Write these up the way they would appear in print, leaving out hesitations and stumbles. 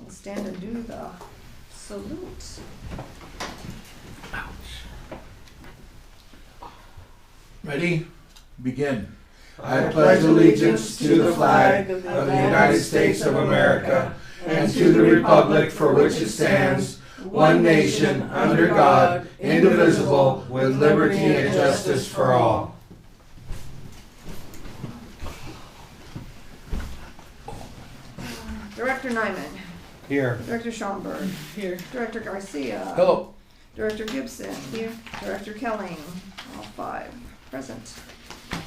stand and do the salute. Ready? Begin. I pledge allegiance to the flag of the United States of America and to the republic for which it stands, one nation, under God, indivisible, with liberty and justice for all. Director Nyman. Here. Director Schomburg. Here. Director Garcia. Hello. Director Gibson. Here. Director Kelling. All 5 present.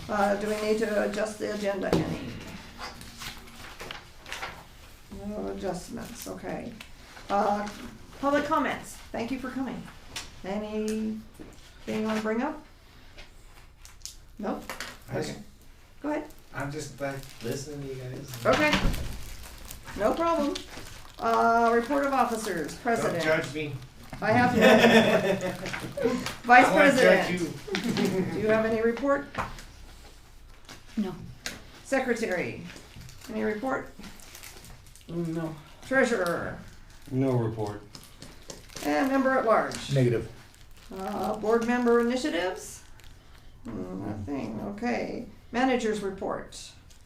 Do we need to adjust the agenda any? No adjustments, okay. Public comments. Thank you for coming. Anything you want to bring up? Nope? Okay. Go ahead. I'm just like listening to you guys. Okay. No problem. Report of officers, president. Don't judge me. I have no. Vice I won't judge president. you. Do you have any report? No. Secretary, any report? No. Treasurer, No report. and member at large. Negative. Board member initiatives? Nothing, okay. Managers report.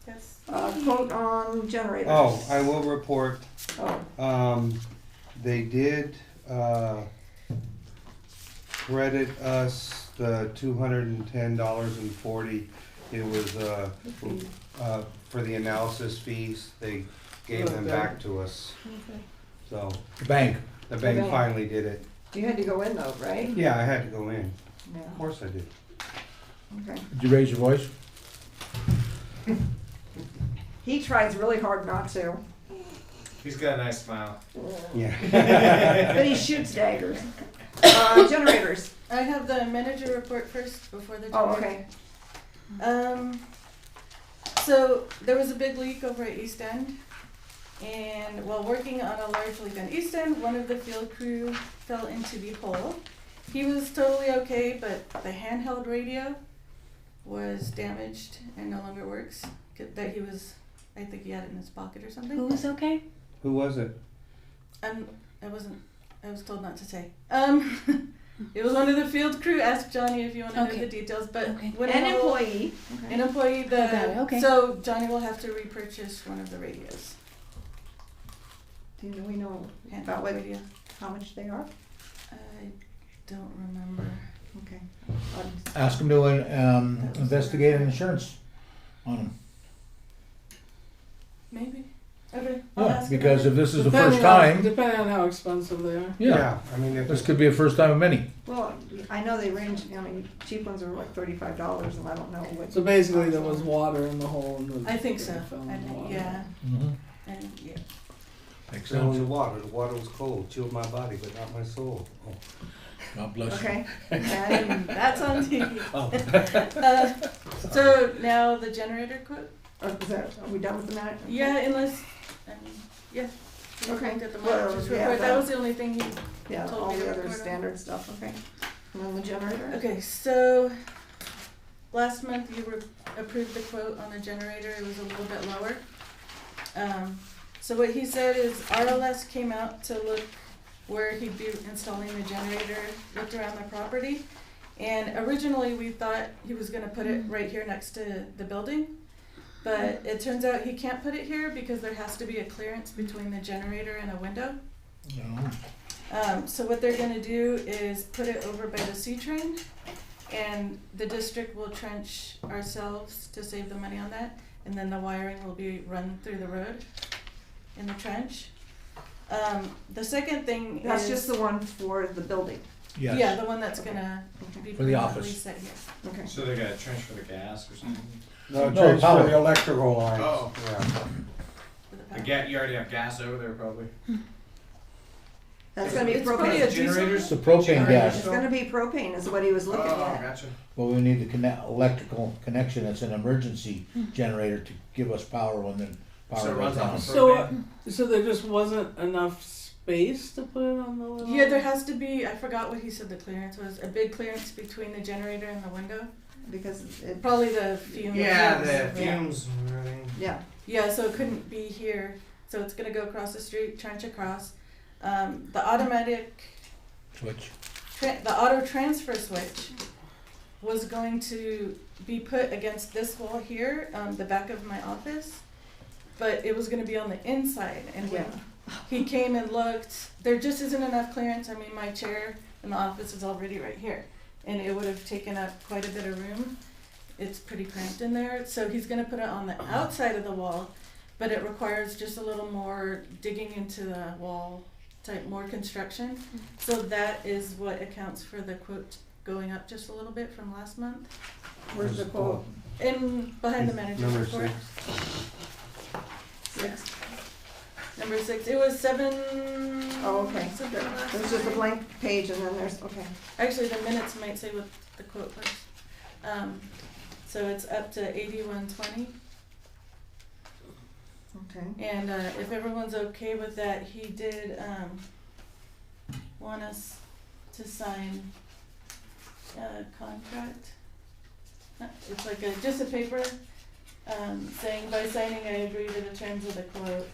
Yes. Quote on generators. Oh, I will report. Oh, They did credit us the $210.40. It was for the analysis fees. They gave them back to us. okay. So The bank. the bank bank. finally did it. You had to go in though, right? Yeah, I had to go in. Yeah, Of course I did. okay. Did you raise your voice? He tries really hard not to, He's got a nice smile. Yeah. but he shoots daggers. Generators. I have the manager report first before the Oh, generator. okay. So there was a big leak over at East End, and while working on a large leak on East End, one of the field crew fell into the hole. He was totally okay, but the handheld radio was damaged and no longer works. That he was, I think he had it in his pocket or something. Who was okay? Who was it? I was told not to say. It was one of the field crew. Ask Johnny if you want to Okay. know the details. But Okay. when An the whole- employee. An employee. Got it, okay. So Johnny will have to repurchase one of the radios. Do we know Handheld about what, radio. how much they are? I don't remember. Okay. Ask them to investigate an insurance on them. Maybe. Okay. I'll Yeah, ask because him. if this is the first time, Depending on how expensive they are. yeah, I mean, if this could be a first time of many. Well, I know they range, cheap ones are like $35 and I don't know what. So basically there was water in the hole and the. I think so. fell in I the think, water. yeah. Mm-hmm. And yeah. Makes fell in sense. the water. The water was cold, chilled my body, but not my soul. Oh. God bless you. Okay. And That's on TV. So now the generator quote. are we done with the matter? Yeah, unless. Yeah. Okay. Looked at the Well, manager's yeah, report. That that- was the only thing he. Yeah, Told all me to the other report on. standard stuff, okay. And then the generator? Okay, so last month you approved the quote on the generator. It was a little bit lower. So what he said is RLS came out to look where he'd be installing the generator, looked around the property. And originally we thought he was gonna put it right here next to the building. But it turns out he can't put it here because there has to be a clearance between the generator and a window. No. So what they're gonna do is put it over by the C-train, and the district will trench ourselves to save the money on that, and then the wiring will be run through the road in the trench. The second thing That's is, just the one for the building. Yes. yeah, the one that's gonna Okay. be For the permanently office. set here. Okay. So they got a trench for the gas or something? No, No, trench power. for the electrical lines. Oh. Yeah. For the The power. you already have gas over there probably. That's gonna be It's probably a propane. diesel. Generators? It's the propane gas. It's gonna be propane is what he was looking Oh, at. gotcha. Well, we need the electrical connection. It's an emergency generator to give us power when the So power it goes runs down. off of So there just wasn't enough space to put it on the little. Yeah, there has to be, I forgot what he said the clearance was, a big clearance between the generator and the window. Because it, Probably the fumes. Yeah, the Yeah. fumes and everything. yeah, Yeah, so it couldn't be here. So it's gonna go across the street, trench across. The automatic, Switch. the auto transfer switch was going to be put against this wall here, the back of my office. But it was gonna be on the inside, and when he came and looked, there just isn't enough clearance. I mean, my chair in the office is already right here, and it would have taken up quite a bit of room. It's pretty cramped in there, so he's gonna put it on the outside of the wall, but it requires just a little more digging into the wall type, more construction. So that is what accounts for the quote going up just a little bit from last month. Where's the quote? Behind the manager's Number report. 6. Number 6, it was 7. Oh, okay. Something last There's just a night. blank page and then there's, okay. Actually, the minutes might say what the quote was. So it's up to 8120. Okay. And if everyone's okay with that, he did want us to sign a contract. It's like just a paper saying, by signing I agree to the terms of the quote.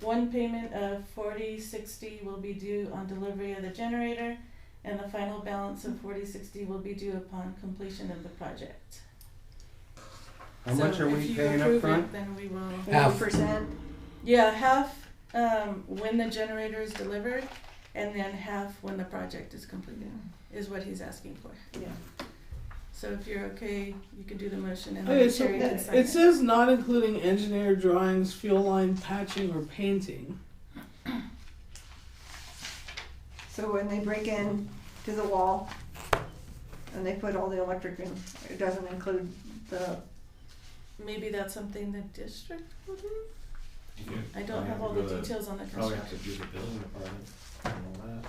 One payment of $40.60 will be due on delivery of the generator, and the final balance of $40.60 will be due upon completion of the project. How much So are if we you paying up approve front? it, then we will. 40%. Yeah, half when the generator is delivered, and then half when the project is completed, is what he's asking for. Yeah. So if you're okay, you can do the motion and Okay, then so Terry can sign it says not including engineer drawings, fuel line patching, or painting. So when they break in to the wall and they put all the electric in, it doesn't include the, Maybe that's something the district will do? You do. I don't have all the details on the Probably have to construction. do the building department and all that.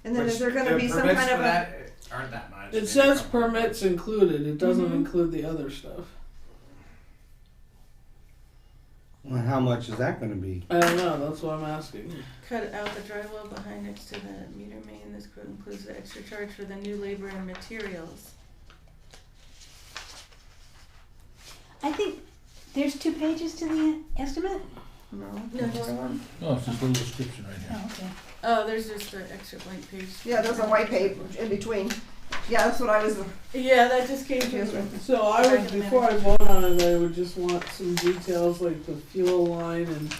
and then Which is there gonna the be some permits kind for of a, that aren't that much. It Maybe says a couple permits hundred. included, it doesn't Mhm. include the other stuff. Well, how much is that gonna be? I don't know, that's what I'm asking. Cut out the drywall behind next to the meter main. This quote includes the extra charge for the new labor and materials. I think there's 2 pages to the estimate. no, No, just one. Oh, it's just a little description right here. Oh, okay. Oh, there's just an extra blank page. Yeah, there's a white page in between. Yeah, that's what I was Yeah, that just came confused from. with. So I would, before I vote on it, I would just want some details like the fuel line and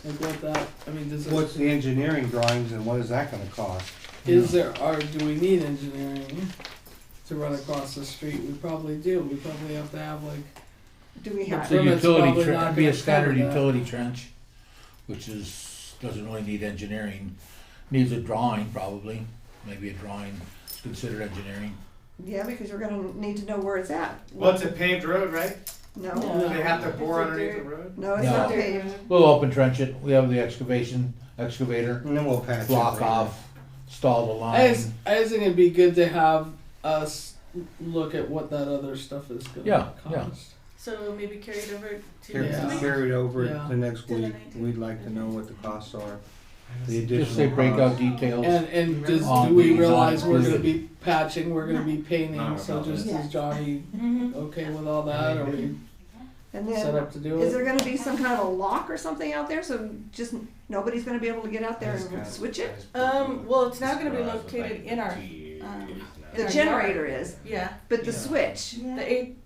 like what that, I mean, does it, What's the engineering drawings and what is that gonna cost? is there, or do we need engineering to run across the street? We probably do, we probably have to have like, Do we It's have, a Permit's utility, probably it'd not be a gonna standard cover that. utility trench, which doesn't really need engineering. Needs a drawing probably, maybe a drawing is considered engineering. yeah, because we're gonna need to know where it's at. Well, it's a paved road, right? No, No. They have to It's bore a underneath the dirt. road? no, it's No. not paved. We'll open trench it, we have the excavator, And then we'll patch it block later. off, stall the I line. just think it'd be good to have us look at what that other stuff is gonna Yeah, yeah. cost. So maybe carry it over to Carry next Yeah. week? carry it over Yeah. to next To the week. 19th. We'd like to know what the costs are. The Just say additional break out costs. details. And do On we the realize we're design. gonna be patching, we're gonna be painting, Not so about just that. is Johnny Mhm. okay with all that, are we And set then, up to do is it? there gonna be some kind of a lock or something out there, so just nobody's gonna be able to get out there and switch it? Well, it's not gonna be located in our, in The our generator yard. is, Yeah, but the Yeah. switch, the 8,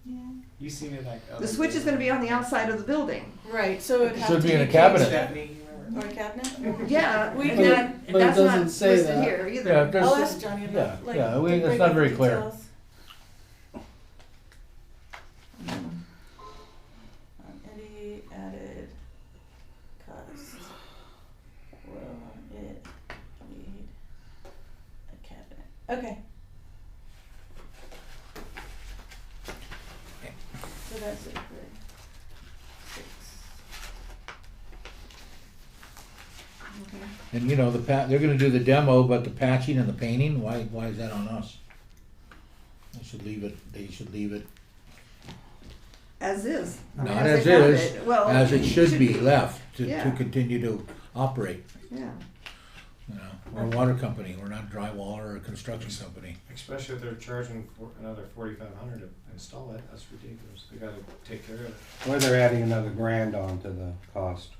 You seen it like. the switch is gonna be on the outside of the building. right, so it'd have Should to be in a caged cabinet. up. Stephanie, you remember? Or a cabinet? Yeah, We and can- that, But it that's not doesn't say listed that. here either. Yeah, there's- I'll ask Johnny yeah, about, like, yeah, to it's break not up very the clear. details. Any added cost, will it need a cabinet? Okay. So that's it for 6. Okay. And you know, they're gonna do the demo, but the patching and the painting, why is that on us? They should leave it As is. I mean, Not they as found is, it. Well, as it should be left to Yeah. continue to operate. Yeah, You know, we're a water company, we're not drywall or a construction company. Especially if they're charging for another 4,500 to install it, that's ridiculous. They gotta take care of it. Or they're adding another grand onto the cost.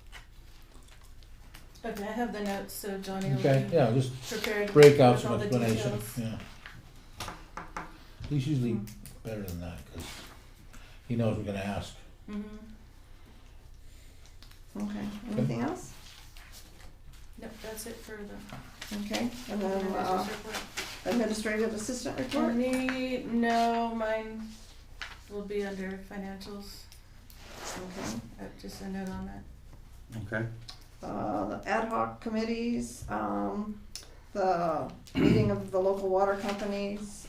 Okay, I have the notes, so Johnny will Okay, be yeah, just prepared break out with all some the explanation, details. yeah. He's usually better than that, cause he knows we're gonna ask. Mhm. Okay, anything else? Nope, that's it for the Okay, and then, manager's report. administrative assistant report? No, mine will be under financials. Okay. Just a note on that. Okay. The ad hoc committees, the meeting of the local water companies,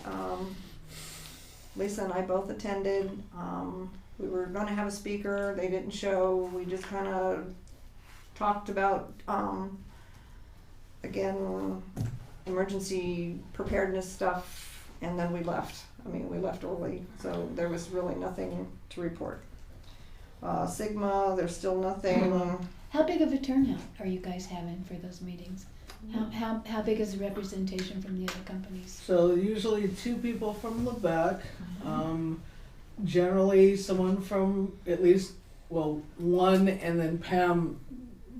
Lisa and I both attended. We were gonna have a speaker, they didn't show, we just kinda talked about, again, emergency preparedness stuff, and then we left. I mean, we left early, so there was really nothing to report. Sigma, there's still nothing. How big of a turnout are you guys having for those meetings? How big is the representation from the other companies? So usually 2 people from Lubec, generally someone from at least, well, one, and then Pam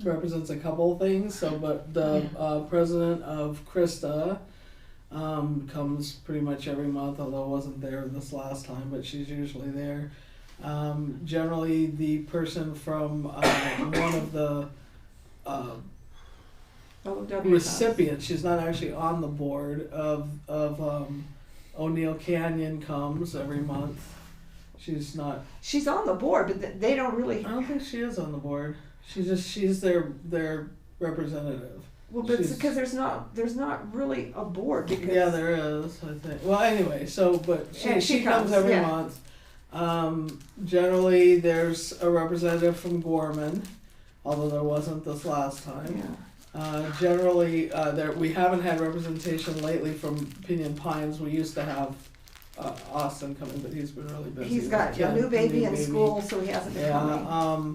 represents a couple of things, so, but the president of Krista comes pretty much every month, although I wasn't there this last time, but she's usually there. Generally the person from one of the recipients, she's not actually on the board of O'Neill Canyon comes every month. She's not. She's on the board, but they don't really. I don't think she is on the board. She's their representative. Well, but it's She's- because there's not really a board because. Yeah, there is, I think. Well, anyway, so but Yeah, she she comes comes, every yeah. month. Generally, there's a representative from Gorman, although there wasn't this last time. Yeah. Generally, we haven't had representation lately from Pinion Pines. We used to have Austin coming, but he's been really busy. He's with got a Ken, new baby new in school, so he hasn't been coming. Yeah,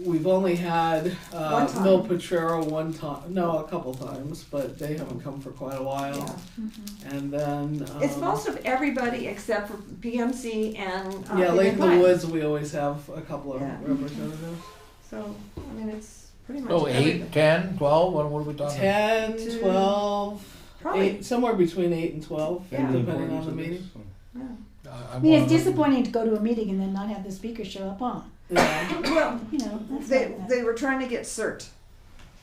we've only had One time. Mill Potrero one time, no, a couple times, but they haven't come for quite a while. Yeah. And then It's most of everybody except for PMC and yeah, Pinion Lake in the Pines. Woods, we always have a couple of Yeah. representatives. So I mean, it's pretty much. Oh, everybody. 8, 10, 12, what are we talking? 10, Two- 12, Probably. 8, somewhere between 8 and 12, Yeah. depending on the meeting. Yeah. I mean, it's disappointing to go to a meeting and then not have the speaker show up on. Yeah, Well, You know, that's they like that. they were trying to get CERT,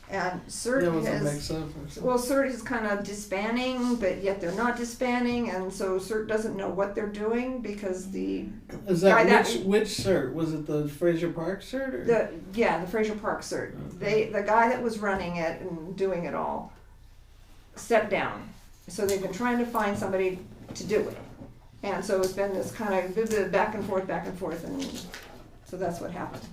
and CERT there was a has. mix-up. Well, CERT is kind of disbanding, but yet they're not disbanding, and so CERT doesn't know what they're doing because the Is guy that that- which cert? Was it the Fraser Park cert? Or? the Fraser Park CERT. The guy that was running it and doing it all stepped down. So they've been trying to find somebody to do it, and so it's been this kind of back and forth, and so that's what happened.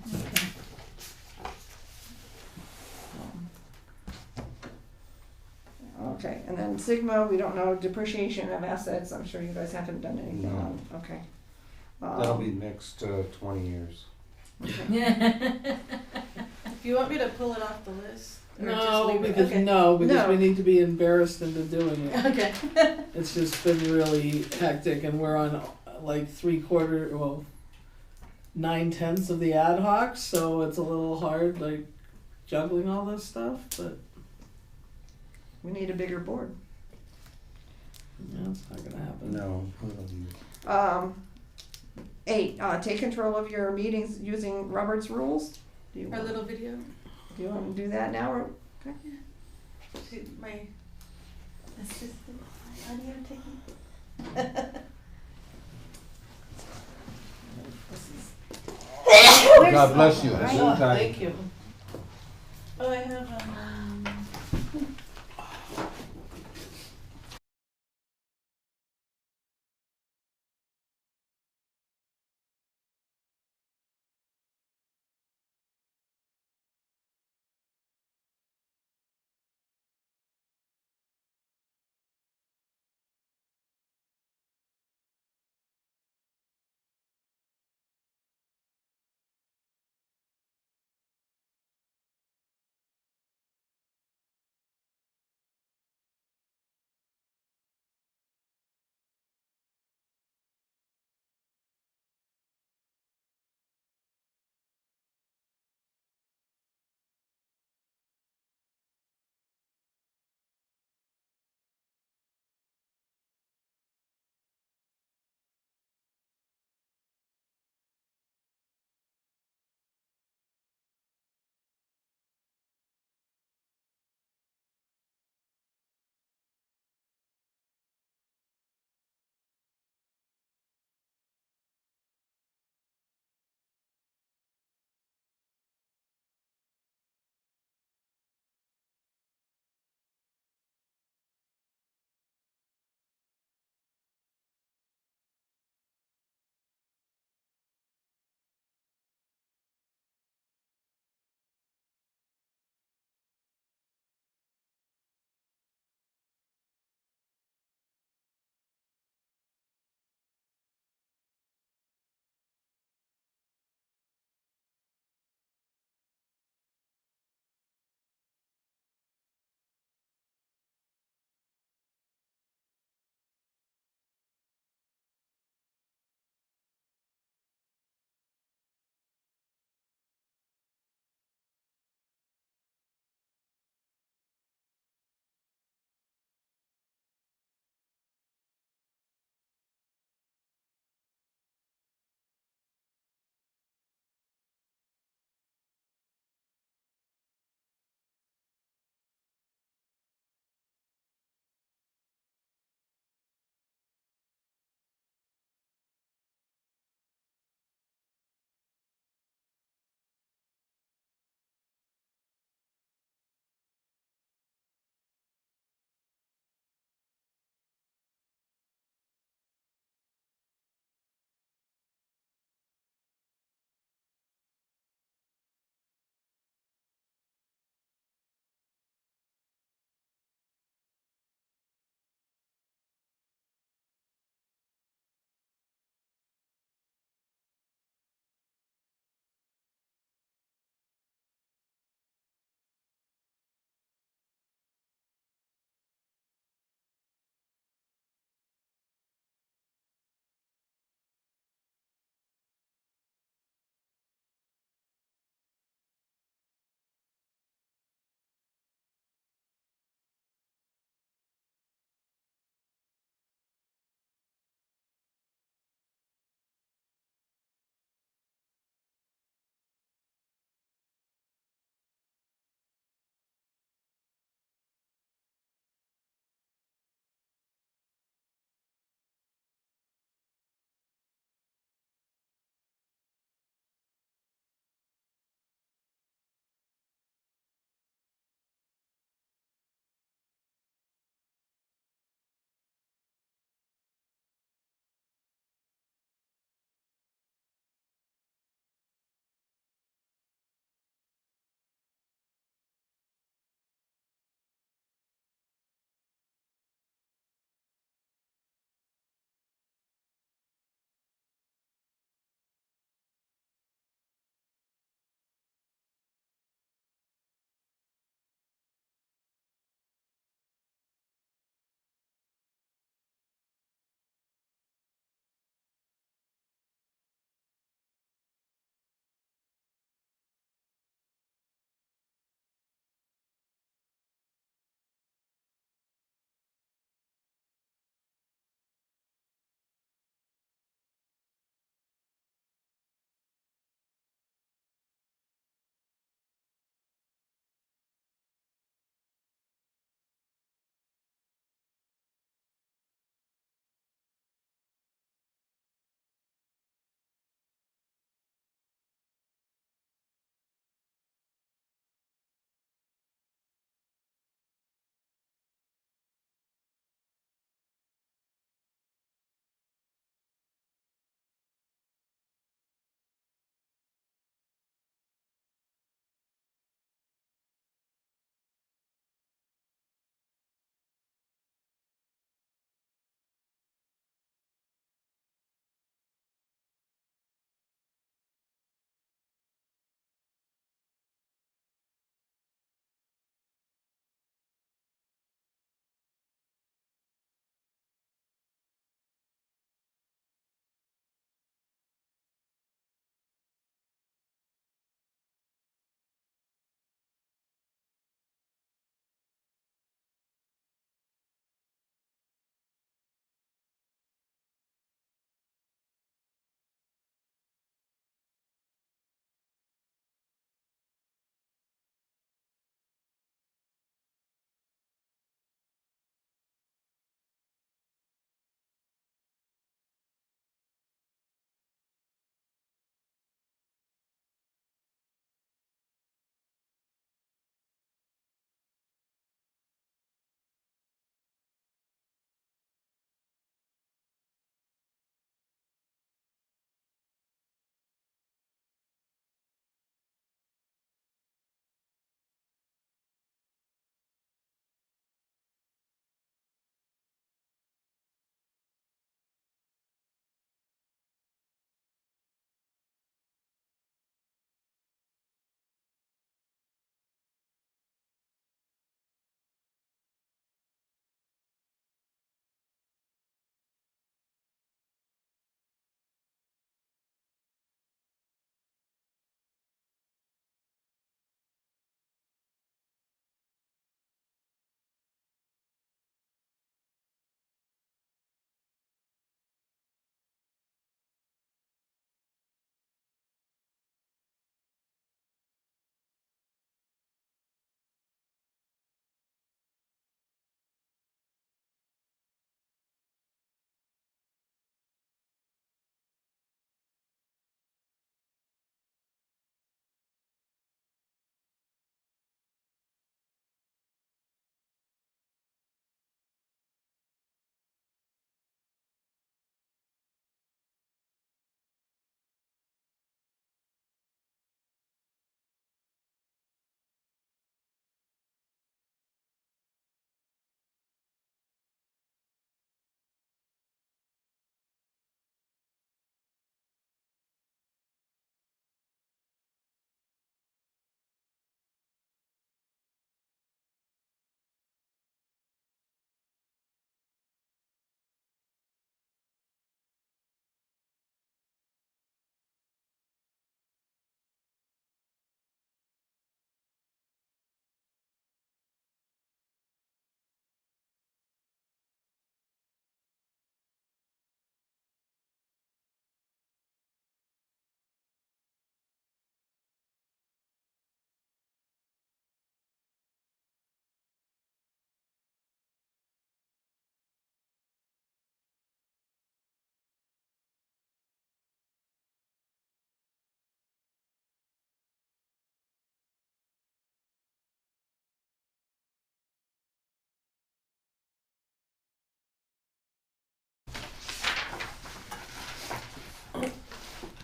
Okay, and then Sigma, we don't know depreciation of assets. I'm sure you guys haven't done anything No. on. Okay. That'll be next 20 years. If you want me to pull it off the list, or just No, leave it? because Okay. no, because No. we need to be embarrassed into doing it. Okay. It's just been really hectic, and we're on like 3/4, well, 9/10 of the ad hoc, so it's a little hard, like juggling all this stuff. But We need a bigger board. yeah, it's not gonna happen. No. 8, take control of your meetings using Robert's rules. Do you Our want, little video. do you want to do that now or? My assistant audio taking. God bless you. Right. Oh, thank you. Oh, I have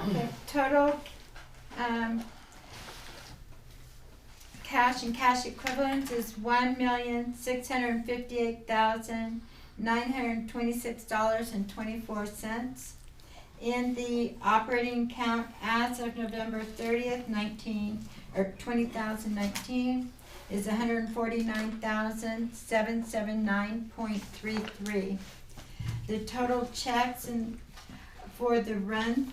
Okay, total, cash and cash equivalents is $1,658,926.24. In the operating account as of November 30th, 2019 is $149,779.33. The total checks for the run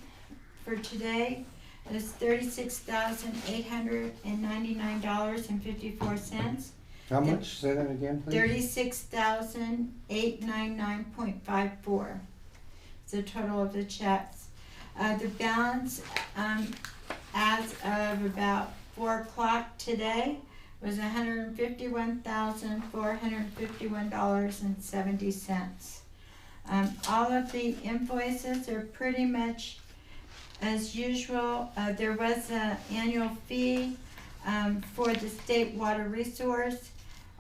for today is $36,899.54. How much? Say that again, please. $36,899.54. The total of the checks. The balance as of about 4 o'clock today was $151,451.70. All of the invoices are pretty much as usual. There was an annual fee for the state water resource.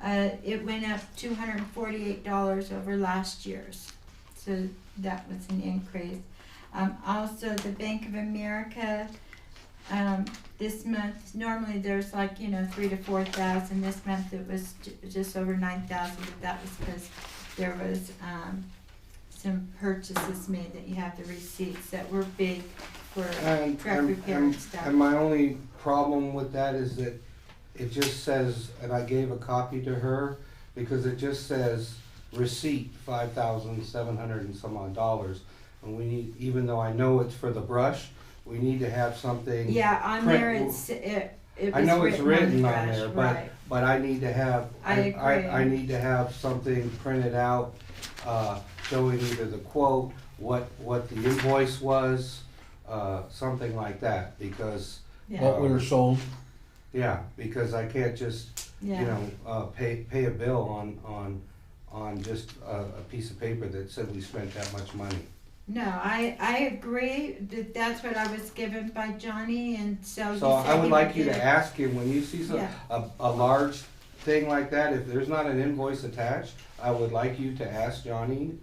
It went up $248 over last year's. So that was an increase. Also, the Bank of America, this month, normally there's like, 3,000 to 4,000. This month it was just over 9,000, but that was because there was some purchases made that you have the receipts that were big for truck repair and stuff. And my only problem with that is that it just says, and I gave a copy to her, because it just says receipt $5,700 and some odd dollars, and we need, even though I know it's for the brush, we need to have something. Yeah, on print- there it was I know it's written on brush, there, right. but I need to have, I agree. I need to have something printed out, showing either the quote, what the invoice was, something like that, because, Yeah. What we were sold, yeah, because I can't just, Yeah. pay a bill on just a piece of paper that said we spent that much money. No, I agree that that's what I was given by Johnny, and so. So I would like you to ask. ask him, when you see Yeah. a large thing like that, if there's not an invoice attached, I would like you to ask Johnny,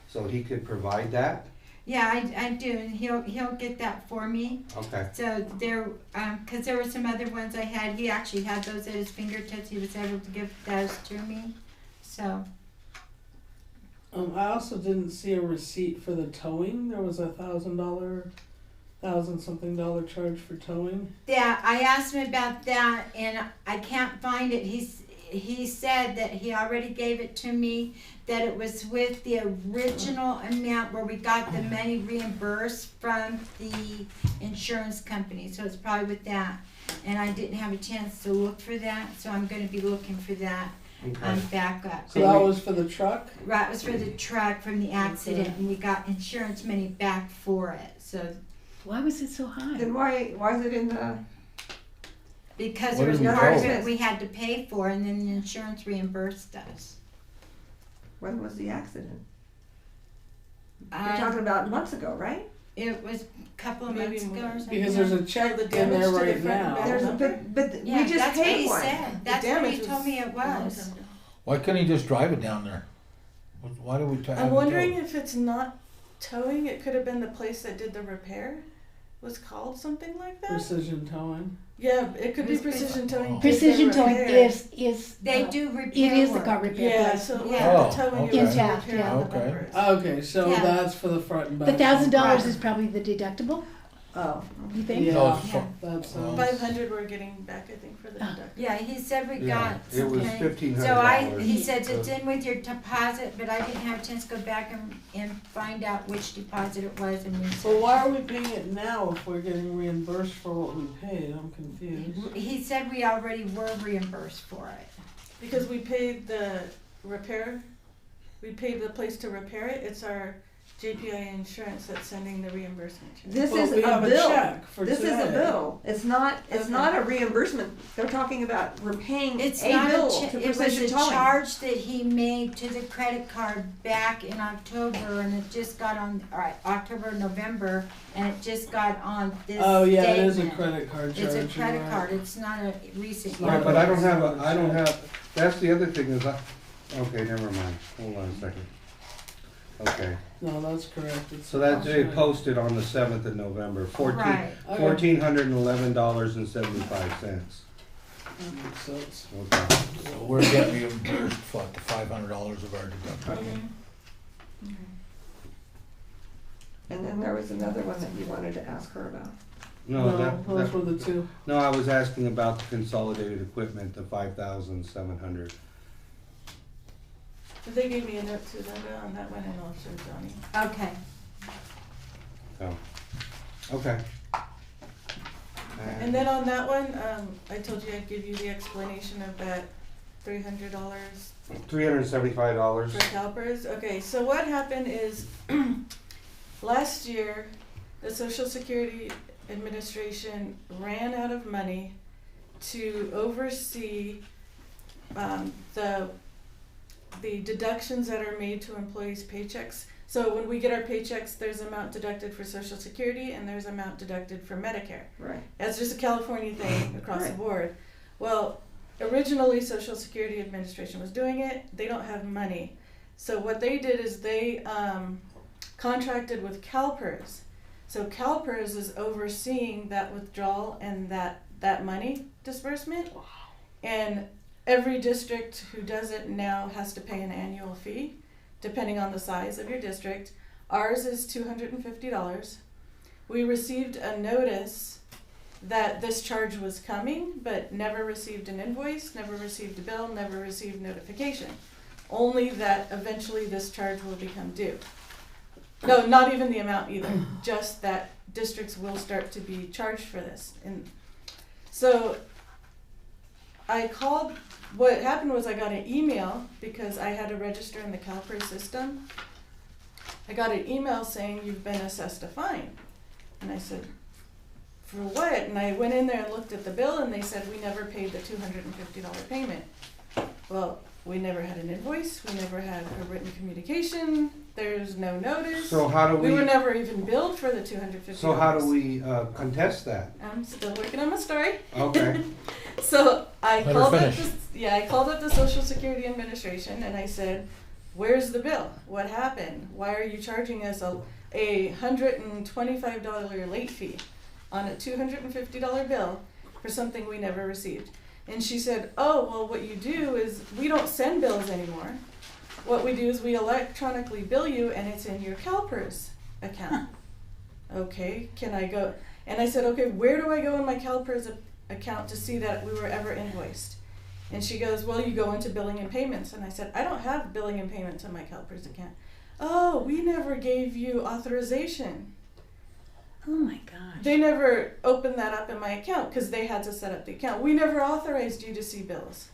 so he could provide that. Yeah, I do, and he'll get that for me. Okay. So there, cause there were some other ones I had, he actually had those at his fingertips, he was able to give those to me, so. I also didn't see a receipt for the towing. There was $1,000 charge for towing. Yeah, I asked him about that, and I can't find it. He said that he already gave it to me, that it was with the original amount where we got the money reimbursed from the insurance company, so it's probably with that. And I didn't have a chance to look for that, so I'm gonna be looking for that Okay. backup. So that was for the truck? Right, it was for the truck from the accident, and we got insurance money back for it, so, Why was it so high? Then why is it in the, because What there was did we part of owe? it we had to pay for, and then the insurance reimbursed us. when was the accident? You're Um, talking about months ago, right? It was a couple of Maybe months ago more. or something. Because there's a check the in damage there to the right front and now. back. There's a, Okay. but Yeah, we just that's what paid he one. said. That's what he told me it was. why couldn't he just drive it down there? Why do we have I'm it wondering towed? if it's not towing, it could have been the place that did the repair. Was called something like that? Precision towing. Yeah, it could be It's precision towing. Oh. did the Precision towing repair. is. They uh, do repair It is the work. car repair. Yeah, but- so it Yeah. wasn't Oh, the towing, okay. it was the Intact, repair yeah. on the Okay. bumpers. Okay, so Yeah. that's for the front and back. The $1,000 Right. is probably the deductible, Oh, you think? Yeah, No, it's Yeah. that's, Well, 500 we're getting back, I think, for the Ah. deductible. Yeah, he said we Yeah, got it was some kind- $1,500. he said it's in with your deposit, but I didn't have a chance to go back and find out which deposit it was and research. so why are we paying it now if we're getting reimbursed for what we paid? I'm confused. He said we already were reimbursed for it. Because we paid the repair, we paid the place to repair it, it's our JPI insurance that's sending the reimbursement check. this But is we a have bill. check for This is a today. bill. It's not Okay. a reimbursement. They're talking about repaying It's a not bill a, to it was Precision a Towing. charge that he made to the credit card back in October, and it just got on, October, November, and it just got on this Oh, yeah, it is a statement. credit card charge. It's a you're credit right. card, it's not a recent. It's not Yeah, bill. but I don't have, that's the other thing is, okay, never mind, hold on a second. Okay, No, that's correct. It's so that they right. posted on the 7th of November, Right. Okay. $1,411.75. That makes sense. Okay. So we're getting reimbursed for the $500 of our deductible. Mhm. And then there was another one that you wanted to ask her about. No, those were the two. no, I was asking about the consolidated equipment, the 5,700. They gave me a note too, Linda, on that one, and I'll show Johnny. Okay. Okay. And then on that one, I told you I'd give you the explanation of that $300 $375. for CalPERS. Okay, so what happened is, last year, the Social Security Administration ran out of money to oversee the deductions that are made to employees' paychecks. So when we get our paychecks, there's amount deducted for Social Security and there's amount deducted for Medicare. Right. That's just a California thing across the Right. board. Well, originally Social Security Administration was doing it. They don't have money. So what they did is they contracted with CalPERS. So CalPERS is overseeing that withdrawal and that money disbursement. And every district who does it now has to pay an annual fee, depending on the size of your district. Ours is $250. We received a notice that this charge was coming, but never received an invoice, never received a bill, never received notification. Only that eventually this charge will become due. No, not even the amount either, just that districts will start to be charged for this. And so I called, what happened was I got an email because I had to register in the CalPERS system. I got an email saying you've been assessed a fine. And I said, for what? And I went in there and looked at the bill and they said we never paid the $250 payment. Well, we never had an invoice, we never had a written communication, there's no notice. So how do We were we, never even billed for the $250. so how do we contest that? I'm still working on my story. Okay. So I Let her called up finish. I called up the Social Security Administration and I said, where's the bill? What happened? Why are you charging us a $125 late fee on a $250 bill for something we never received? And she said, oh, well, what you do is we don't send bills anymore. What we do is we electronically bill you and it's in your CalPERS account. Okay, can I go? And I said, okay, where do I go in my CalPERS account to see that we were ever invoiced? And she goes, well, you go into billing and payments. And I said, I don't have billing and payments in my CalPERS account. Oh, we never gave you authorization. Oh my gosh. They never opened that up in my account because they had to set up the account. We never authorized you to see bills.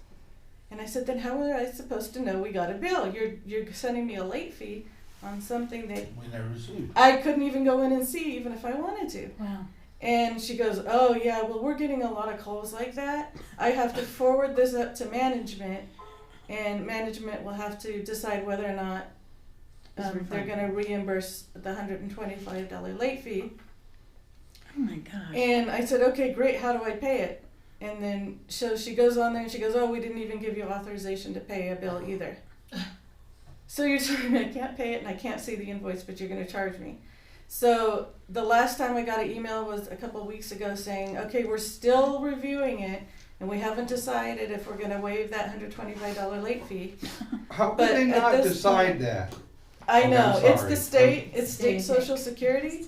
And I said, then how was I supposed to know we got a bill? You're sending me a late fee on something that We never received. I couldn't even go in and see even if I wanted to. Wow. And she goes, oh yeah, well we're getting a lot of calls like that. I have to forward this up to management and management will have to decide whether or not they're going to reimburse the $125 late fee. Oh my gosh. And I said, okay, great, how do I pay it? And then so she goes on there and she goes, oh, we didn't even give you authorization to pay a bill either. So you're telling me I can't pay it and I can't see the invoice, but you're going to charge me. So the last time I got an email was a couple of weeks ago saying, okay, we're still reviewing it and we haven't decided if we're going to waive that $125 late fee. How could But they at not this decide that? I Okay, know, I'm it's sorry. the state, it's State. state Social Security.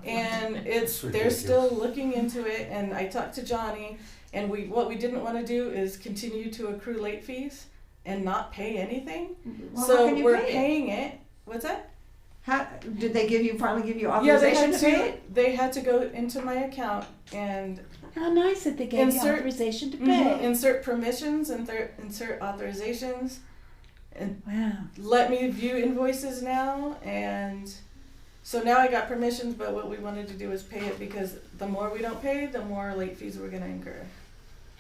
And It's they're still ridiculous. looking into it, and I talked to Johnny, and what we didn't want to do is continue to accrue late fees and not pay anything. Well, how So can you we're pay it? paying it. What's that? How, did they finally give you Yeah, they authorization had to pay it? They had to go into my account and How nice that they gave you Insert- authorization to pay. insert permissions and insert authorizations, and Wow. let me view invoices now. And so now I got permissions, but what we wanted to do is pay it because the more we don't pay, the more late fees we're going to incur.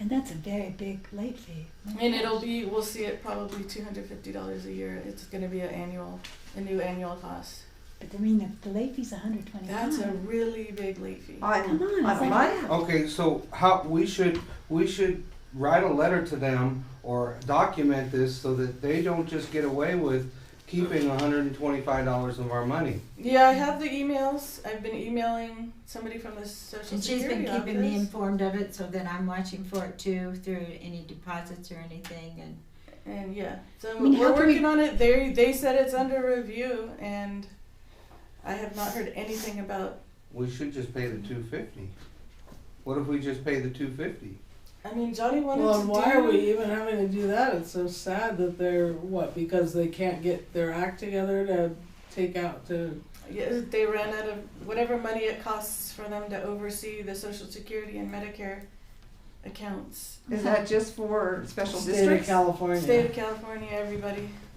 And that's a very big late fee. Oh my And gosh. we'll see it probably $250 a year. It's going to be a new annual cost. But I mean, if the late fee's $125. That's a really big late fee. Come on, On it's a like month? that. Okay, so how, we should write a letter to them or document this so that they don't just get away with keeping $125 of our money. Yeah, I have the emails. I've been emailing somebody from the Social And she's Security been keeping me office. informed of it, so that I'm watching for it too, through any deposits or anything, and And yeah, so I mean, how we're can we- working on it. They said it's under review, and I have not heard anything about. We should just pay the $250. What if we just pay the $250? I mean, Johnny wanted Well, to and do. why are we even having to do that? It's so sad that they're, because they can't get their act together to take out to. Yeah, they ran out of whatever money it costs for them to oversee the Social Security and Medicare accounts. Is that just for special State of districts? California. State of California,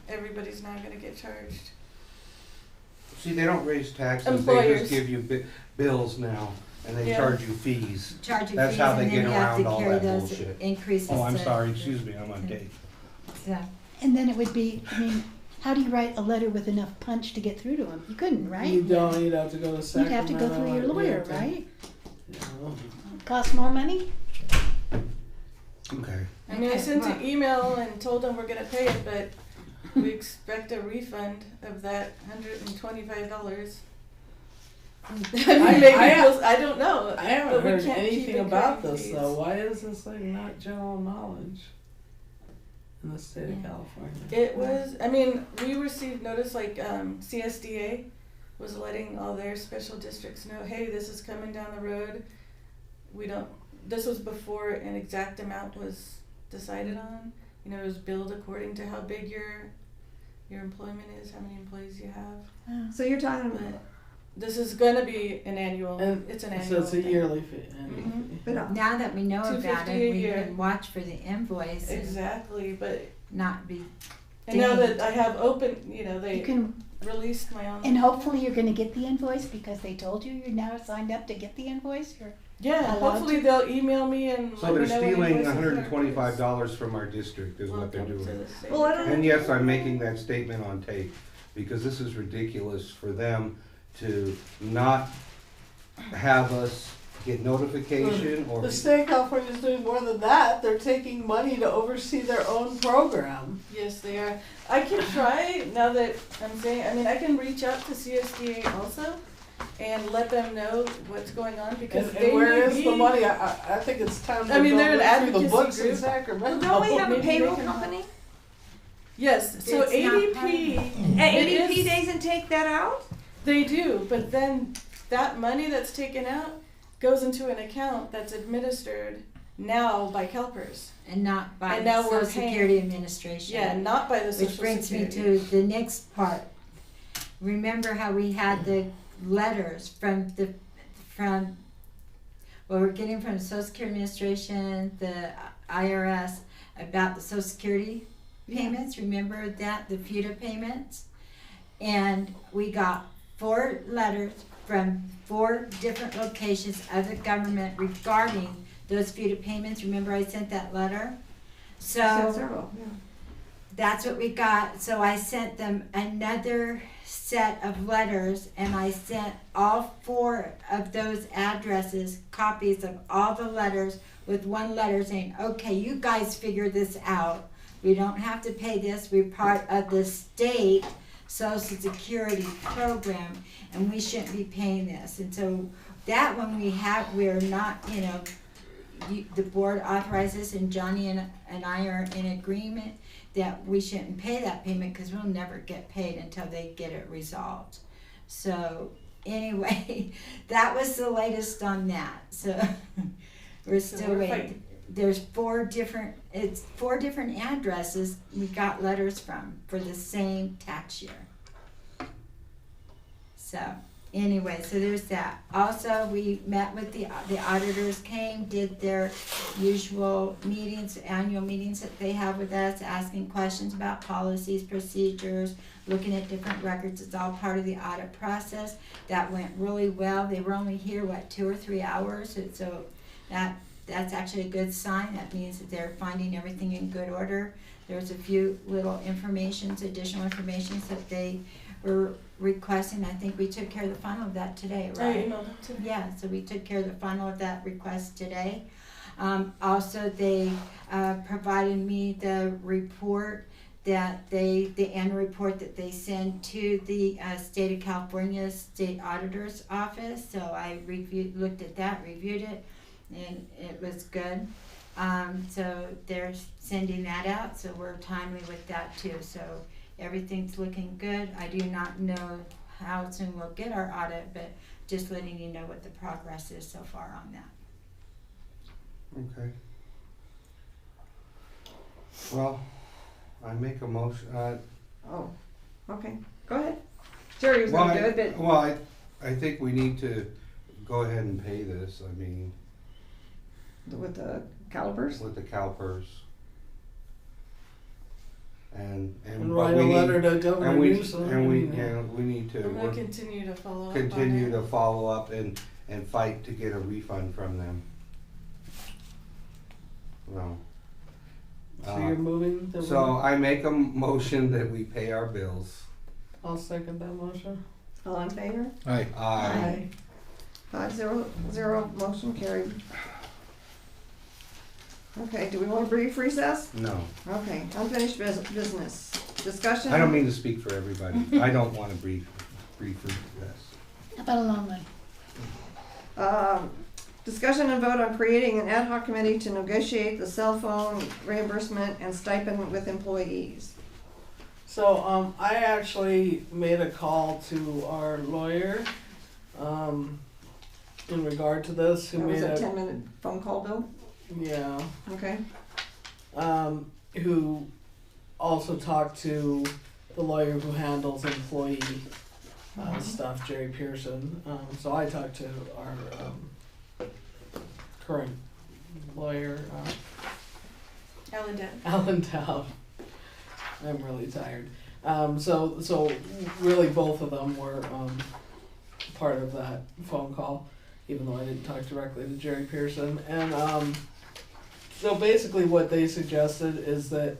everybody's now gonna get charged. See, they don't raise taxes, they Employers. just give you bills now, and they Yeah. charge you fees. charge you That's fees, how they and then get you have around to all carry that those bullshit. increases. Oh, I'm to- sorry, excuse me, I'm on tape. So, And then it would be, I mean, how do you write a letter with enough punch to get through to them? You couldn't, right? You don't. You'd have to go to You'd Sacramento. have to go through your and lawyer, get to- right? You know. Cost more money? Okay. I mean, I Okay, sent well- an email and told them we're gonna pay it, but we expect a refund of that $125. I mean, maybe I don't know. I haven't But we heard can't keep anything about incurring this fees. though. Why is this like not general knowledge in the state of California? It was, I mean, we received notice, like, CSDA was letting all their special districts know, hey, this is coming down the road. This was before an exact amount was decided on. You know, it was billed according to how big your employment is, how many employees you have. So you're talking But about, this is gonna be an annual, And it's an annual So it's a thing. yearly fee. Mhm. but now that we know about $250 it, a we year. can watch for the invoice and Exactly, but, not be. and now Dang. that I have open, you know, You they can, released my own. and hopefully you're gonna get the invoice because they told you you're now signed up to get the invoice, or? Yeah, allowed hopefully to? they'll email me and So let they're me know when stealing invoices are $125 from our district is what they're Welcome to doing. the state. Well, I don't- And yes, I'm making that statement on tape, because this is ridiculous for them to not have us get notification or. The state of California is doing more than that. They're taking money to oversee their own program. Yes, they are. I can try, now that I'm saying, I mean, I can reach out to CSDA also and let them know what's going on, because And, they and where may is the be- money? I think it's time to I mean, go they're an look through the advocacy books in group. Sacramento. don't we have a Maybe they payroll can- company? Yes, so It's not ADP, And It ADP is- doesn't take that out? they do, but then that money that's taken out goes into an account that's administered now by CalPERS. And not by And the now we're Social paying- Security Administration. Yeah, not by the Social Which brings me Security. to the next part. Remember how we had the letters from what we're getting from the Social Security Administration, the IRS, about the Social Security payments? Remember that, the FUTA payments? And we got 4 letters from 4 different locations of the government regarding those FUTA payments. Remember I sent that letter? Said several, yeah. That's what we got. So I sent them another set of letters, and I sent all 4 of those addresses copies of all the letters with one letter saying, okay, you guys figure this out. We don't have to pay this. We're part of the state Social Security program, and we shouldn't be paying this. And so that one we're not, the board authorizes, and Johnny and I are in agreement that we shouldn't pay that payment because we'll never get paid until they get it resolved. So anyway, that was the latest on that. So we're So still we're waiting. fighting. There's 4 different addresses we got letters from for the same tax year. So anyway, so there's that. Also, we met with the auditors, came, did their usual meetings, annual meetings that they have with us, asking questions about policies, procedures, looking at different records. It's all part of the audit process. That went really well. They were only here, 2 or 3 hours, and so that's actually a good sign. That means that they're finding everything in good order. There's a few little additional informations that they were requesting. I think we took care of the final of that today, I right? emailed them today. Yeah, so we took care of the final of that request today. Also, they provided me the report that the annual report that they send to the State of California State Auditor's Office. So I looked at that, reviewed it, and it was good. So they're sending that out, so we're timely with that too. So everything's looking good. I do not know how soon we'll get our audit, but just letting you know what the progress is so far on that. Okay. Well, I make a motion, Oh, okay, go ahead. Jerry was gonna do it, but well, I think we need to go ahead and pay this, I mean, with the calipers? with the CalPERS. And And but write we a need- letter to Governor and we, Newsom. and we, I mean, and we need to I'm gonna work- continue to follow up continue on to it. follow up and fight to get a refund from them. Well, So you're moving that so I make a motion that we pay our bills. I'll second that motion. All in favor? Aye. Aye. 5-0, motion carried. Okay, do we want a brief recess? No, Okay, unfinished business. Discussion? I don't mean to speak for everybody. I don't want to brief this. How about a long one? Discussion and vote on creating an ad hoc committee to negotiate the cell phone reimbursement and stipend with employees. So, I actually made a call to our lawyer, in regard to this, who That was made a a, 10-minute phone call, Bill? yeah, Okay. who also talked to the lawyer who handles employee, stuff, Jerry Pearson. So I talked to our, current lawyer, Alan Dent. Alan Dowd. I'm really tired. So really both of them were part of that phone call, even though I didn't talk directly to Jerry Pearson. And so basically what they suggested is that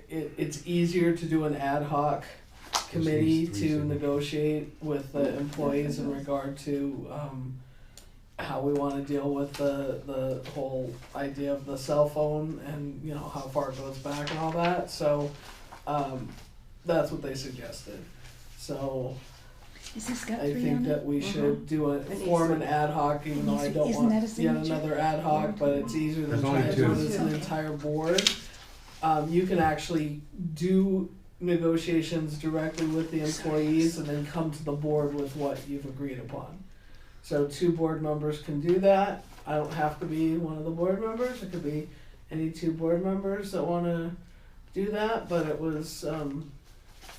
it's easier to do an ad hoc committee Just these to three negotiate with the employees in regard to how we want to deal with the whole idea of the cell phone and, you know, how far it goes back and all that. So that's what they suggested. So Is this got I 3 think on that it? we should do It needs form an to- ad hoc, even though I don't Isn't want that a yet signature? another ad hoc, but it's easier than There's only trying to two. do it as an Okay. entire board. You can actually do negotiations directly with the employees and then come to the board with what you've agreed upon. So 2 board members can do that. I don't have to be one of the board members. It could be any 2 board members that wanna do that, but it was,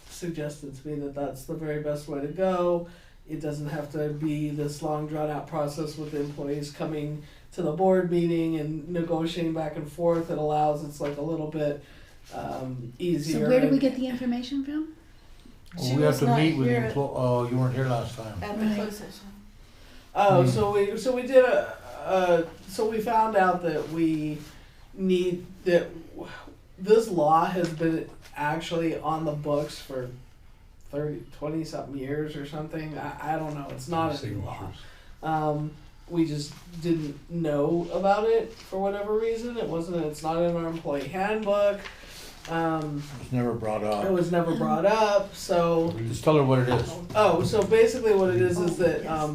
suggested to me that that's the very best way to go. It doesn't have to be this long drawn out process with the employees coming to the board meeting and negotiating back and forth. It allows, it's like a little bit, easier. So where do we and- get the information from? She Well, we have was to not meet with the here oh, you weren't here last time. at the Right. closed session. Oh, Hmm. so we did so we found out that we need that this law has been actually on the books for 20 something years or something. I don't know. It's not a new law. We just didn't know about it for whatever reason. It's not in our employee handbook. It was never brought It up. was never brought up, so Just tell her what it is. oh, so basically what it is that, yes.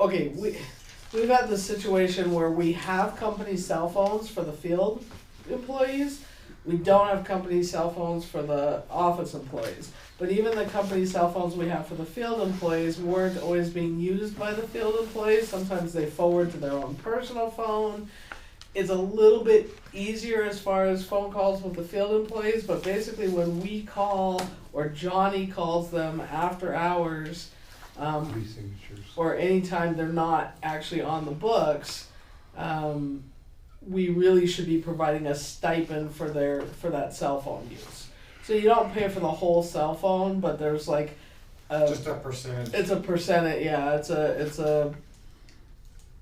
Okay, we've had this situation where we have company cell phones for the field employees. We don't have company cell phones for the office employees. But even the company cell phones we have for the field employees weren't always being used by the field employees. Sometimes they forward to their own personal phone. It's a little bit easier as far as phone calls with the field employees, but basically when we call or Johnny calls them after hours, 3 signatures. or anytime they're not actually on the books, we really should be providing a stipend for that cell phone use. So you don't pay for the whole cell phone, but there's like Just a percentage. it's a percentage, yeah, it's a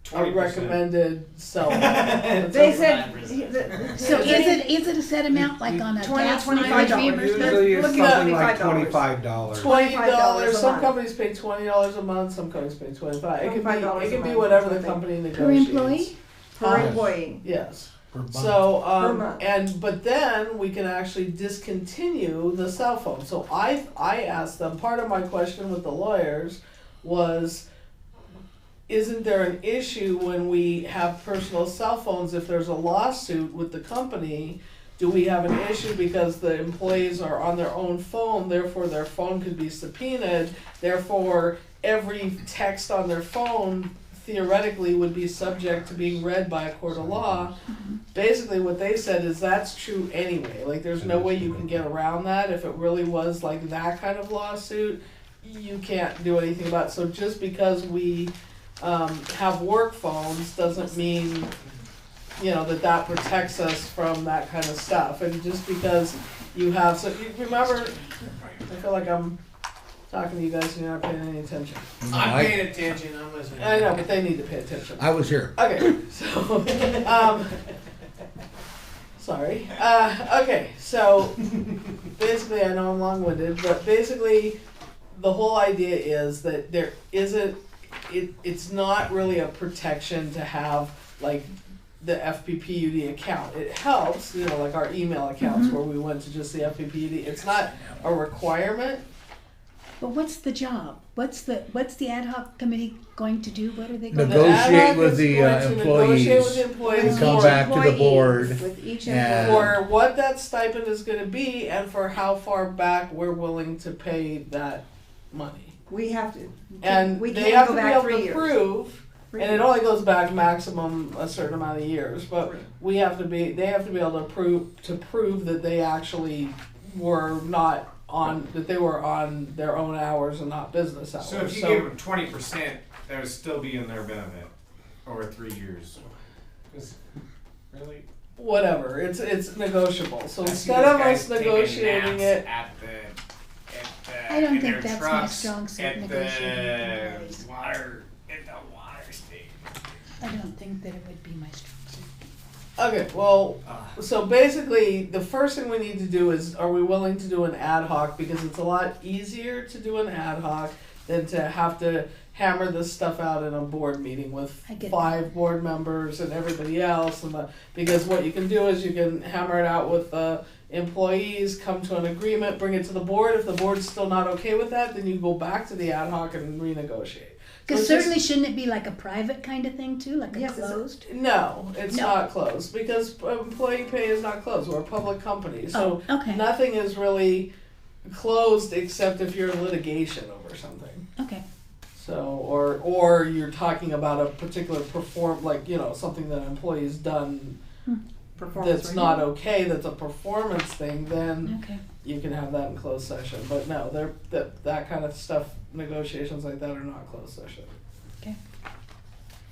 20%. recommended cell phone. It's They a- said. So is it a set amount like on a $20, gas $25 mileage reimbursement? Usually it's Looking at something like $25. $25. $20. a Some month. companies pay $20 a month. Some companies pay $25. It $25 can a be month, whatever I the think. company Per negotiates. employee? Per Yes. employee. Yes. Per month. So, Per month. but then we can actually discontinue the cell phone. So I asked them, part of my question with the lawyers was, isn't there an issue when we have personal cell phones, if there's a lawsuit with the company, do we have an issue because the employees are on their own phone, therefore their phone could be subpoenaed, therefore every text on their phone theoretically would be subject to being read by a court of law. Basically what they said is that's true anyway, like there's no way you can get around that. If it really was like that kind of lawsuit, you can't do anything about it. So just because we have work phones doesn't mean, you know, that protects us from that kind of stuff. And just because you have, so you remember, I feel like I'm talking to you guys and you're not paying any attention. No, I'm paying attention, I'm listening. I know, but they need to pay attention. I was here. Okay, so, sorry. Okay, so basically, I know I'm long-winded, but basically, the whole idea is that there isn't, it's not really a protection to have, like, the FPPUD account. It helps, you know, like our email accounts where we went to just the FPPUD. It's not a requirement. But what's the job? What's the ad hoc committee going to do? What are they going to do? Negotiate The ad hoc with is the, going to negotiate with the employees employees and come for- back to the board With each and- employee. for what that stipend is gonna be and for how far back we're willing to pay that money. We have to, And we they can't have go to be back able 3 to years. prove, 3 and it years. only goes back maximum a certain amount of years, but they have to be able to prove that they actually were not on, that they were on their own hours and not business hours. So if you give them 20%, that would still be in their benefit over 3 years. 'Cause, really? Whatever, it's negotiable, so I see instead those of guys us taking negotiating naps it, at the I don't in think their that's my trucks strong suit, at negotiating with the employees. water station. I don't think that it would be my strong suit. okay, well, so basically, the first thing we need to do is, are we willing to do an ad hoc? Because it's a lot easier to do an ad hoc than to have to hammer this stuff out in a board meeting with I get 5 board members and everybody else. Because what you can do is you can hammer it out with the employees, come to an agreement, bring it to the board. If the board's still not okay with that, then you go back to the ad hoc and renegotiate. Because So it's certainly shouldn't it be like a private kind of thing too, like a Yes, it's a- closed? No, it's No. not closed because employee pay is not closed. We're a public company, so Oh, okay, nothing is really closed except if you're in litigation over something. okay. So, or you're talking about a particular something that an employee's done Performance that's review. not okay, that's a performance thing, then Okay. you can have that in closed session. But no, that kind of stuff, negotiations like that are not closed session. Okay.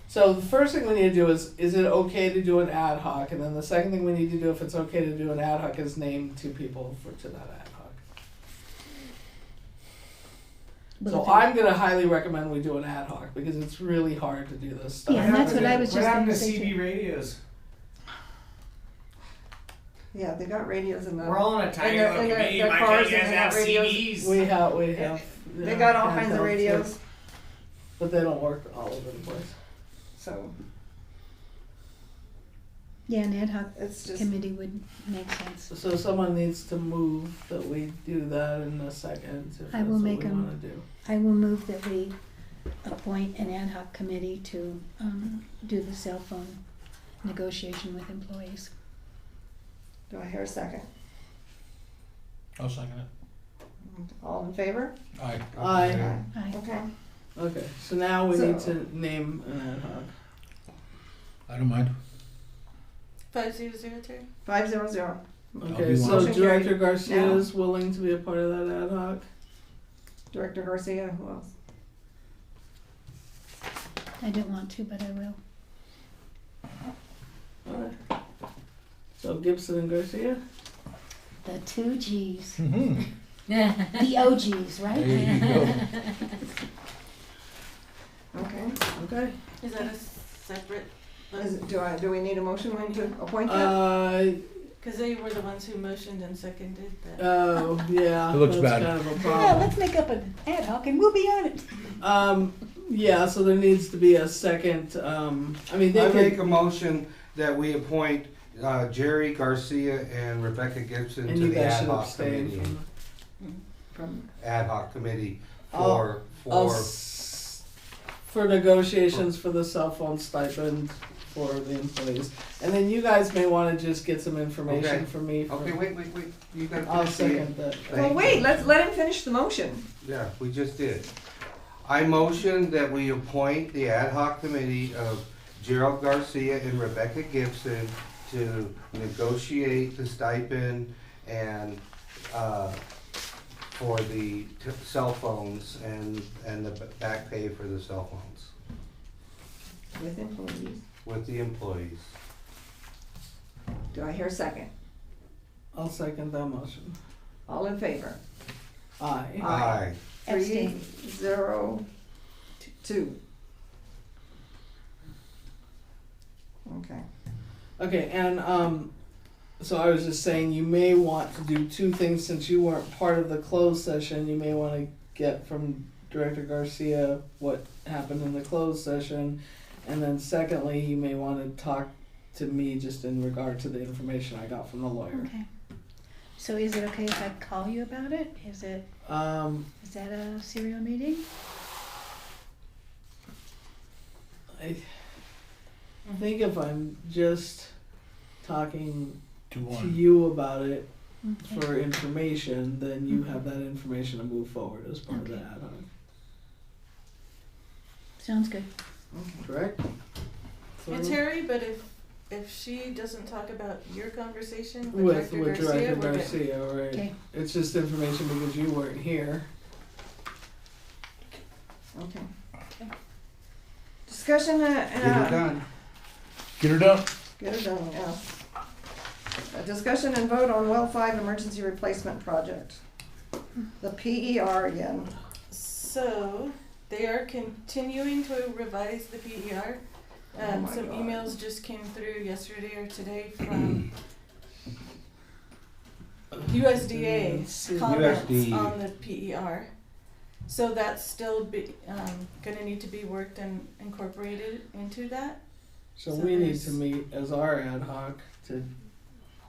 So the first thing we need to do is it okay to do an ad hoc? And then the second thing we need to do, if it's okay to do an ad hoc, is name 2 people to that ad hoc. Well, So if it- I'm gonna highly recommend we do an ad hoc because it's really hard to do this stuff. Yeah, and that's what I was What just happened gonna to say CB too. radios? Yeah, they got radios in the. We're all on a tiny their- little in their- committee. their Why cars can't you and guys they have got radios. CBs? We have. They yeah, got all kinds of handhelds, radios, yeah, but they don't work all over the place. so Yeah, an ad hoc it's just, committee would make sense. So someone needs to move that we do that in a second. If I that's will what make we 'em- wanna do. I will move that we appoint an ad hoc committee to do the cell phone negotiation with employees. do I hear a second? I'll second it. All in favor? Aye. Aye. Aye. Okay, Okay, so now we need So- to name an ad hoc. I don't mind. 5003. 500. Okay, be so Motion carried. Director Garcia Now. is willing to be a part of that ad hoc. Director Garcia, who else? I don't want to, but I will. Alright. So Gibson and Garcia. The 2 Gs. Mm-hmm. The OGs, right? There you go. Okay, Okay. Is that a separate? do we need a motion when to appoint that? Because they were the ones who motioned and seconded that. Oh, yeah. It looks that's bad. kind of a Yeah, problem. let's make up an ad hoc and we'll be on it. Yeah, so there needs to be a second, I mean, they I make could, a motion that we appoint Jerry Garcia and Rebecca Gibson And to you the guys ad should hoc abstain committee. From, Ad hoc committee I'll- for for negotiations for the cell phone stipend for the employees. And then you guys may wanna just get some information Okay. from me. Okay, wait. You gotta I'll finish it. second that. well, wait, let him finish the motion. Yeah, we just did. I motion that we appoint the ad hoc committee of Gerald Garcia and Rebecca Gibson to negotiate the stipend and, for the cell phones and the back pay for the cell phones With employees. with the employees. Do I hear a second? I'll second that motion. All in favor? Aye. Aye. 3-0-2. Okay. Okay, and so I was just saying you may want to do two things since you weren't part of the closed session. You may want to get from Director Garcia what happened in the closed session, and then secondly, you may want to talk to me just in regard to the information I got from the lawyer. Okay. So is it okay if I call you about it? Is that a serial meeting? I think if I'm just talking to 2-1. you about it Okay. for information, then you have that information to move forward as part of the Okay. ad hoc. Sounds good. Correct? It's Harry, but if she doesn't talk about your conversation with With Director Director Garcia, we're good. Garcia, right. Okay. It's just information because you weren't here. Okay. Discussion, Get it done. Get her done. Get it done, yeah. A discussion and vote on well 5 emergency replacement project. The PER again. So they are continuing to revise the PER. Oh my Some God. emails just came through yesterday or today from USDA comments USDA. on the PER. So that's still gonna need to be worked and incorporated into that. So So we need there's- to meet as our ad hoc to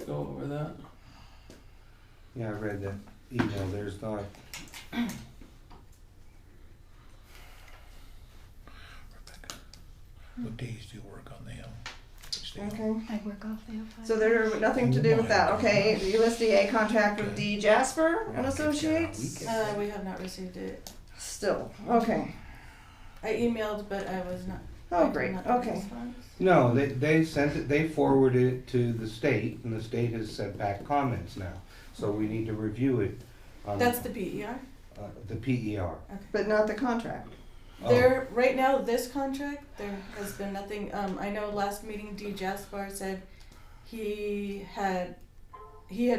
go over that. Yeah, I read that email. There's not. What days do you work on the which day? Okay. I work off the L5. So there's nothing to do with that. Okay, the USDA contract with D. Jasper and Associates? We have not received it. Still, okay. I emailed, but I was not. I Oh, did great, not get a okay. response. No, they sent it, they forwarded it to the state, and the state has sent back comments now. So we need to review it on That's the PER. the PER. But not the contract. Oh. There, right now, this contract, there has been nothing, I know last meeting D. Jaspar said he had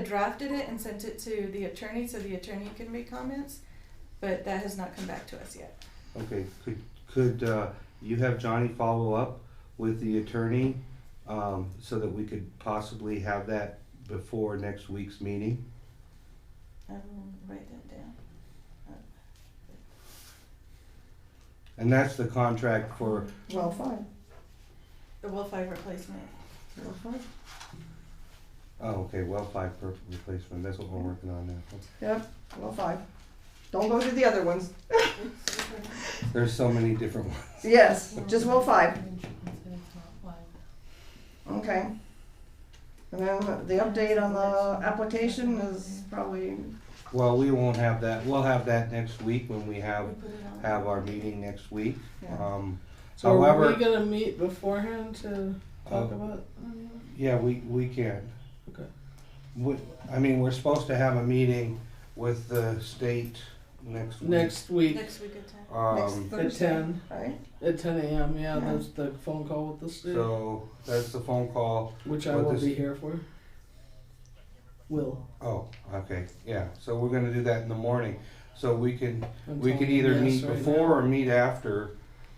drafted it and sent it to the attorney so the attorney can make comments, but that has not come back to us yet. Okay, could you have Johnny follow up with the attorney, so that we could possibly have that before next week's meeting? I will write that down. And that's the contract for, Well 5. The Will 5 replacement. Well 5. oh, okay, well 5 replacement, that's what we're working on now. Yep, well 5. Don't go to the other ones. There's so many different ones. Yes, just well 5. Okay. And then the update on the application is probably, Well, we won't have that, we'll have that next week when we We have put it on. our meeting next week. yeah. So are However, we gonna meet beforehand to talk Uh, about? yeah, we can. Okay. I mean, we're supposed to have a meeting with the state next week. Next week Next week at 10. Next Um, Thursday, 10. right? at 10 a.m. Yeah, Yeah. that's the phone call with the state, so that's the phone call. which I with will this- be here for. Will. Oh, okay, yeah, so we're gonna do that in the morning. So we can I'm We could telling you either yes meet right before now. or meet after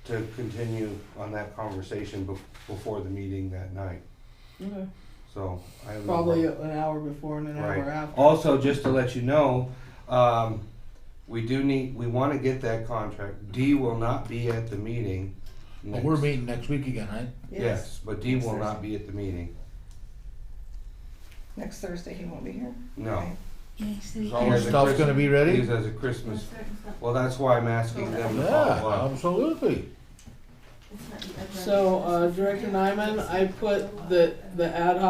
to continue on that conversation before the meeting that night. Okay. So I don't know. Probably an hour before and an Right. hour after. Also, just to let you know, we want to get that contract. Dee will not be at the meeting. But we're meeting next week again, right? Yes, but Dee Next will not Thursday. be at the meeting. Next Thursday he won't be here? No. Okay. Yeah, so It's you always a Stuff's Christmas- gonna be ready? Used as a Christmas. Well, that's why I'm asking them to Yeah, follow up. absolutely. So, Director Nyman, I put the ad hoc